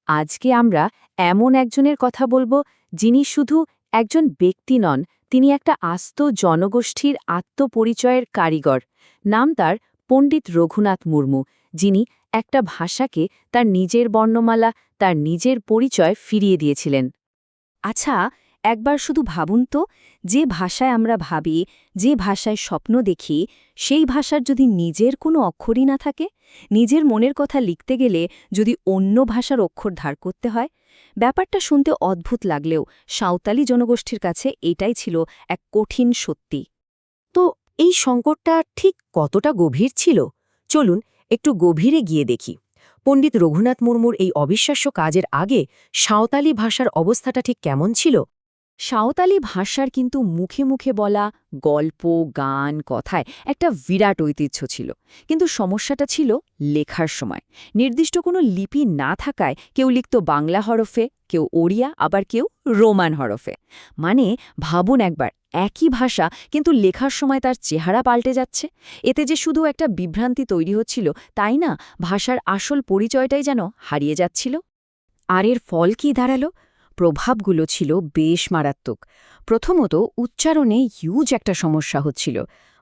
আজকে আমরা এমন একজনের কথা বলবো যিনি শুধু একজন ব্যক্তি নন, তিনি একটা আস্ত জনগোষ্ঠীর আত্মপরিচয়ের কারিগর। নাম তার পণ্ডিত রঘুনাথ মুর্মু, যিনি একটা ভাষাকে তার নিজের বর্ণমালা, তার নিজের পরিচয় ফিরিয়ে দিয়েছিলেন। আচ্ছা, একবার শুধু ভাবুন তো, যে ভাষায় আমরা ভাবি, যে ভাষায় স্বপ্ন দেখি, সেই ভাষার যদি নিজের কোনো অক্ষরই না থাকে, নিজের মনের কথা লিখতে গেলে যদি অন্য ভাষার অক্ষর ধার করতে হয়। ব্যাপারটা শুনতে অদ্ভুত লাগলেও সাঁওতালি জনগোষ্ঠীর কাছে এটাই ছিল এক কঠিন সত্যি। তো এই সংকটটা ঠিক কতটা গভীর ছিল? চলুন একটু গভীরে গিয়ে দেখি। পণ্ডিত রঘুনাথ মুর্মুর এই অবিশ্বাস্য কাজের আগে সাঁওতালি ভাষার অবস্থাটা ঠিক কেমন ছিল? সাঁওতালি ভাষার কিন্তু মুখে মুখে বলা গল্প, গান, কথায় একটা বিরাট ঐতিহ্য ছিল। কিন্তু সমস্যাটা ছিল লেখার সময়। নির্দিষ্ট কোনো লিপি না থাকায় কেউ লিখত বাংলা হরফে, কেউ ওড়িয়া, আবার কেউ রোমান হরফে। মানে ভাবুন একবার, একই ভাষা কিন্তু লেখার সময় তার চেহারা পাল্টে যাচ্ছে। এতে যে শুধু একটা বিভ্রান্তি তৈরি হচ্ছিল তাই না, ভাষার আসল পরিচয়টাই যেন হারিয়ে যাচ্ছিল। আর এর ফল কি দাঁড়ালো? প্রভাবগুলো ছিল বেশ মারাত্মক। প্রথমত, উচ্চারণে হিউজ একটা সমস্যা হচ্ছিল।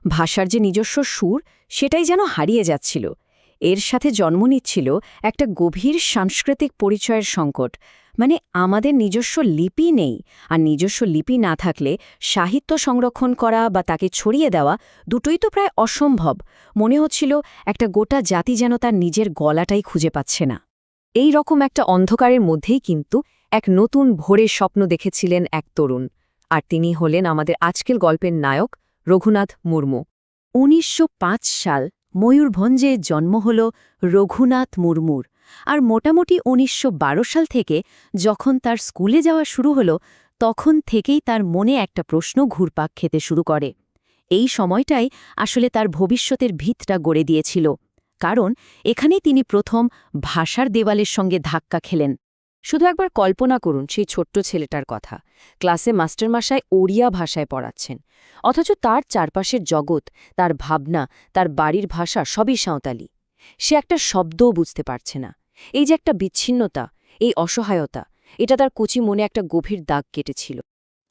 ভাষার যে নিজস্ব সুর, সেটাই যেন হারিয়ে যাচ্ছিল। এর সাথে জন্ম নিচ্ছিল একটা গভীর সাংস্কৃতিক পরিচয়ের সংকট। মানে আমাদের নিজস্ব লিপি নেই, আর নিজস্ব লিপি না থাকলে সাহিত্য সংরক্ষণ করা বা তাকে ছড়িয়ে দেওয়া দুটোই তো প্রায় অসম্ভব। মনে হচ্ছিল একটা গোটা জাতি যেন তার নিজের গলাটাই খুঁজে পাচ্ছে না। এই রকম একটা অন্ধকারের মধ্যেই কিন্তু এক নতুন ভোরের স্বপ্ন দেখেছিলেন এক তরুণ, আর তিনি হলেন আমাদের আজকের গল্পের নায়ক রঘুনাথ মুর্মু। ১৯০৫ সাল ময়ূরভঞ্জে জন্ম হল রঘুনাথ মুর্মুর। আর মোটামুটি ১৯১২ সাল থেকে যখন তার স্কুলে যাওয়া শুরু হল, তখন থেকেই তার মনে একটা প্রশ্ন ঘুরপাক খেতে শুরু করে। এই সময়টাই আসলে তার ভবিষ্যতের ভিতটা গড়ে দিয়েছিল, কারণ এখানেই তিনি প্রথম ভাষার দেওয়ালের সঙ্গে ধাক্কা খেলেন। শুধু একবার কল্পনা করুন সেই ছোট্ট ছেলেটার কথা। ক্লাসে মাস্টারমশাই ওড়িয়া ভাষায় পড়াচ্ছেন, অথচ তার চারপাশের জগৎ, তার ভাবনা, তার বাড়ির ভাষা সবই সাঁওতালি। সে একটা শব্দও বুঝতে পারছে না। এই যে একটা বিচ্ছিন্নতা, এই অসহায়তা, এটা তার কচি মনে একটা গভীর দাগ কেটেছিল।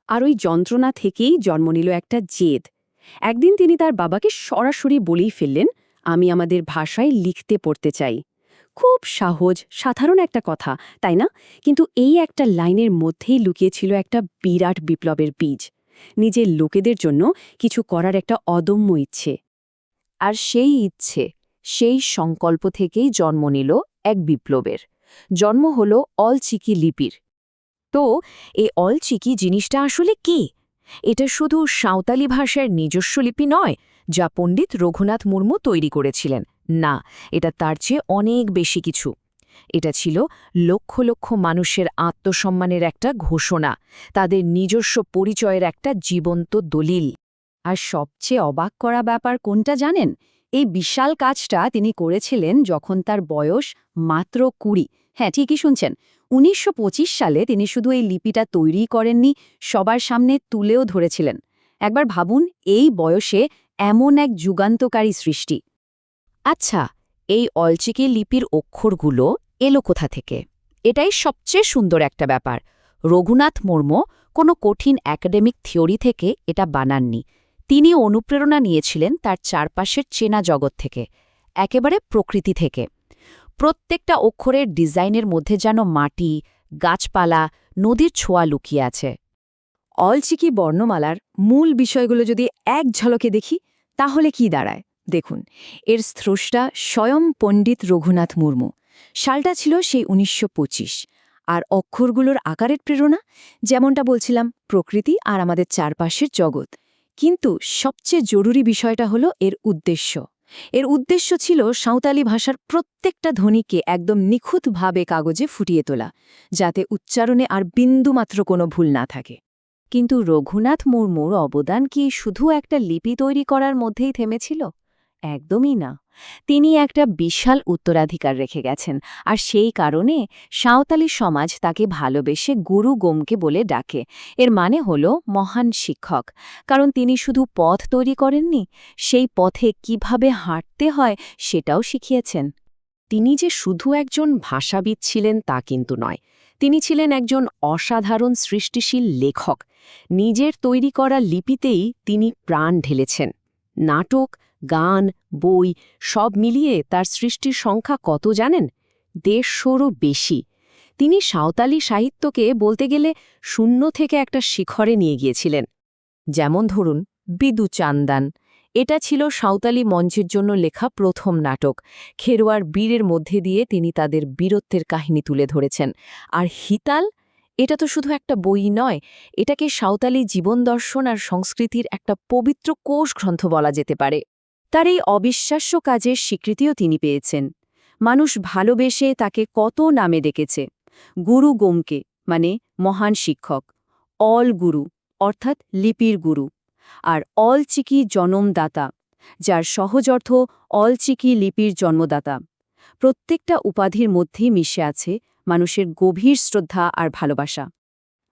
আর ওই যন্ত্রণা থেকেই জন্ম নিল একটা জেদ। একদিন তিনি তার বাবাকে সরাসরি বলেই ফেললেন, আমি আমাদের ভাষায় লিখতে পড়তে চাই। খুব সহজ, সাধারণ একটা কথা, তাই না? কিন্তু এই একটা লাইনের মধ্যেই লুকিয়েছিল একটা বিরাট বিপ্লবের বীজ। নিজের লোকেদের জন্য কিছু করার একটা অদম্য ইচ্ছে। আর সেই ইচ্ছে, সেই সংকল্প থেকেই জন্ম নিল এক বিপ্লবের। জন্ম হল অলচিকি লিপির। তো এই অলচিকি জিনিসটা আসলে কি? এটা শুধু সাঁওতালি ভাষার নিজস্ব লিপি নয় যা পণ্ডিত রঘুনাথ মুর্মু তৈরি করেছিলেন। না, এটা তার চেয়ে অনেক বেশি কিছু। এটা ছিল লক্ষ লক্ষ মানুষের আত্মসম্মানের একটা ঘোষণা, তাদের নিজস্ব পরিচয়ের একটা জীবন্ত দলিল। আর সবচেয়ে অবাক করা ব্যাপার কোনটা জানেন? এই বিশাল কাজটা তিনি করেছিলেন যখন তার বয়স মাত্র ২০। হ্যাঁ, ঠিকই শুনছেন। ১৯২৫ সালে তিনি শুধু এই লিপিটা তৈরি করেননি, সবার সামনে তুলেও ধরেছিলেন। একবার ভাবুন, এই বয়সে এমন এক যুগান্তকারী সৃষ্টি। আচ্ছা, এই অলচিকি লিপির অক্ষরগুলো এলো কোথা থেকে? এটাই সবচেয়ে সুন্দর একটা ব্যাপার। রঘুনাথ মুর্মু কোনো কঠিন একাডেমিক থিওরি থেকে এটা বানাননি। তিনি অনুপ্রেরণা নিয়েছিলেন তার চারপাশের চেনা জগৎ থেকে, একেবারে প্রকৃতি থেকে। প্রত্যেকটা অক্ষরের ডিজাইনের মধ্যে যেন মাটি, গাছপালা, নদীর ছোঁয়া লুকিয়ে আছে। অলচিকি বর্ণমালার মূল বিষয়গুলো যদি এক ঝলকে দেখি, তাহলে কি দাঁড়ায় দেখুন। এর স্রষ্টা স্বয়ং পণ্ডিত রঘুনাথ মুর্মু। সালটা ছিল সেই ১৯২৫। আর অক্ষরগুলোর আকারের প্রেরণা, যেমনটা বলছিলাম, প্রকৃতি আর আমাদের চারপাশের জগৎ। কিন্তু সবচেয়ে জরুরি বিষয়টা হলো এর উদ্দেশ্য। এর উদ্দেশ্য ছিল সাঁওতালি ভাষার প্রত্যেকটা ধ্বনিকে একদম নিখুঁতভাবে কাগজে ফুটিয়ে তোলা, যাতে উচ্চারণে আর বিন্দুমাত্র কোনো ভুল না থাকে। কিন্তু রঘুনাথ মুর্মুর অবদান কি শুধু একটা লিপি তৈরি করার মধ্যেই থেমেছিল? একদমই না। তিনি একটা বিশাল উত্তরাধিকার রেখে গেছেন, আর সেই কারণে সাঁওতালি সমাজ তাকে ভালোবেসে গুরু গোমকে বলে ডাকে। এর মানে হল মহান শিক্ষক, কারণ তিনি শুধু পথ তৈরি করেননি, সেই পথে কিভাবে হাঁটতে হয় সেটাও শিখিয়েছেন। তিনি যে শুধু একজন ভাষাবিদ ছিলেন তা কিন্তু নয়, তিনি ছিলেন একজন অসাধারণ সৃষ্টিশীল লেখক। নিজের তৈরি করা লিপিতেই তিনি প্রাণ ঢেলেছেন। নাটক, গান, বই সব মিলিয়ে তার সৃষ্টির সংখ্যা কত জানেন? 150রও বেশি। তিনি সাঁওতালি সাহিত্যকে বলতে গেলে শূন্য থেকে একটা শিখরে নিয়ে গিয়েছিলেন। যেমন ধরুন বিদু চান্দান, এটা ছিল সাঁওতালি মঞ্চের জন্য লেখা প্রথম নাটক। খেরোয়ার বীরের মধ্যে দিয়ে তিনি তাদের বীরত্বের কাহিনী তুলে ধরেছেন। আর হিতাল, এটা তো শুধু একটা বই নয়, এটাকে সাঁওতালি জীবন দর্শন আর সংস্কৃতির একটা পবিত্র কোষ গ্রন্থ বলা যেতে পারে। তার এই অবিশ্বাস্য কাজের স্বীকৃতিও তিনি পেয়েছেন। মানুষ ভালোবেসে তাকে কত নামে ডেকেছে। গুরু গোমকে, মানে মহান শিক্ষক; অল গুরু, অর্থাৎ লিপির গুরু; আর অলচিকি জনমদাতা, যার সহজ অর্থ অলচিকি লিপির জন্মদাতা। প্রত্যেকটা উপাধির মধ্যেই মিশে আছে মানুষের গভীর শ্রদ্ধা আর ভালোবাসা।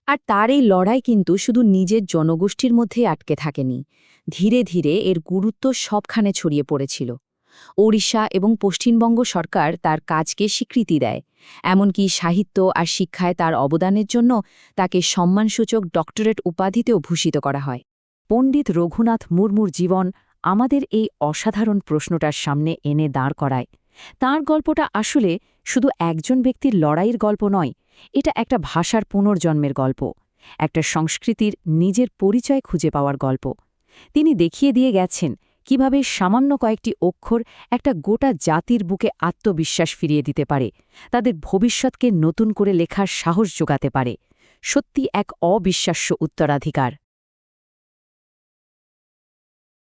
আর তার এই লড়াই কিন্তু শুধু নিজের জনগোষ্ঠীর মধ্যে আটকে থাকেনি। ধীরে ধীরে এর গুরুত্ব সবখানে ছড়িয়ে পড়েছিল। ওড়িশা এবং পশ্চিমবঙ্গ সরকার তার কাজকে স্বীকৃতি দেয়। এমনকি সাহিত্য আর শিক্ষায় তার অবদানের জন্য তাকে সম্মানসূচক ডক্টরেট উপাধিতেও ভূষিত করা হয়। পণ্ডিত রঘুনাথ মুর্মুর জীবন আমাদের এই অসাধারণ প্রশ্নটার সামনে এনে দাঁড় করায়। তাঁর গল্পটা আসলে শুধু একজন ব্যক্তির লড়াইয়ের গল্প নয়, এটা একটা ভাষার পুনর্জন্মের গল্প, একটা সংস্কৃতির নিজের পরিচয় খুঁজে পাওয়ার গল্প। তিনি দেখিয়ে দিয়ে গেছেন কিভাবে সামান্য কয়েকটি অক্ষর একটা গোটা জাতির বুকে আত্মবিশ্বাস ফিরিয়ে দিতে পারে, তাদের ভবিষ্যৎকে নতুন করে লেখার সাহস জোগাতে পারে। সত্যি এক অবিশ্বাস্য উত্তরাধিকার।